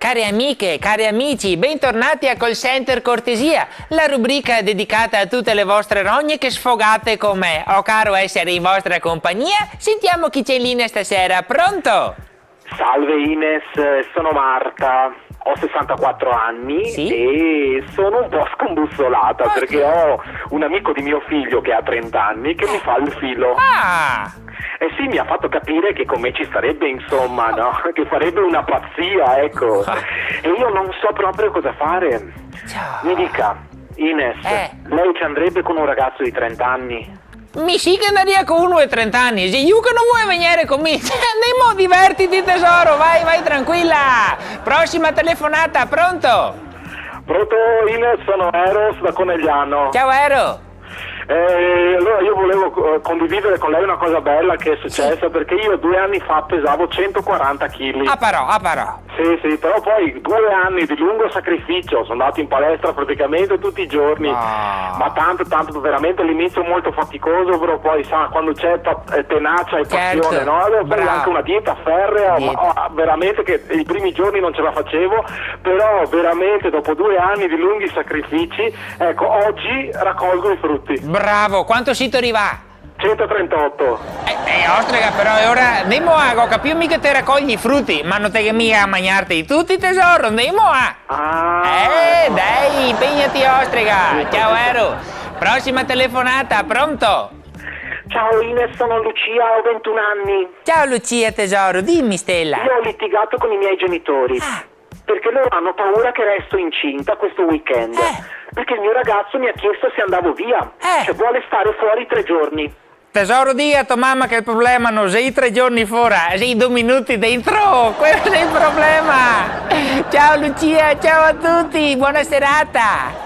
Care amiche, cari amici, bentornati a Call Center Cortesia, la rubrica dedicata a tutte le vostre rogne che sfogate con me. Ho caro essere in vostra compagnia. Sentiamo chi c'è in linea stasera. Pronto? Salve Ines, sono Marta, ho 64 anni Sì? e sono un po' scombussolata perché ho un amico di mio figlio che ha 30 anni che mi fa il filo. Ah! Eh sì, mi ha fatto capire che con me ci starebbe, insomma, no? Che farebbe una pazzia, ecco. E io non so proprio cosa fare. Ciao. Mi dica, Ines, lei ci andrebbe con un ragazzo di 30 anni? Mi sì che andaria con uno di 30 anni, se io che non vuoi venire con me. Andiamo, divertiti tesoro, vai, vai tranquilla. Prossima telefonata, pronto? Pronto Ines, sono Eros da Conegliano. Ciao Ero. Allora io volevo condividere con lei una cosa bella che è successa perché io 2 anni fa pesavo 140 kg. Ah però. Sì, però poi 2 anni di lungo sacrificio, sono andato in palestra praticamente tutti i giorni, ma tanto veramente all'inizio molto faticoso, però poi sa quando c'è tenacia e passione, Certo, no? Avevo bravo. anche una dieta ferrea, ma veramente che i primi giorni non ce la facevo, però veramente dopo 2 anni di lunghi sacrifici, ecco, oggi raccolgo i frutti. Bravo, quanto si ti arriva? 138. Ostrega, però è ora andiamo a capiamo mica te raccogli i frutti, ma non te che mica a mangiarti tutti tesoro, andiamo a. Dai, impegnati ostrega. Ciao Ero. Prossima telefonata, pronto? Ciao Ines, sono Lucia, ho 21 anni. Ciao Lucia tesoro, dimmi Stella. Io ho litigato con i miei genitori perché loro hanno paura che resto incinta questo weekend. Perché il mio ragazzo mi ha chiesto se andavo via, cioè vuole stare fuori 3 giorni. Tesoro, di a tua mamma che il problema non sei 3 giorni fuori, sei 2 minuti dentro, quello è il problema. Ciao Lucia, ciao a tutti, buona serata.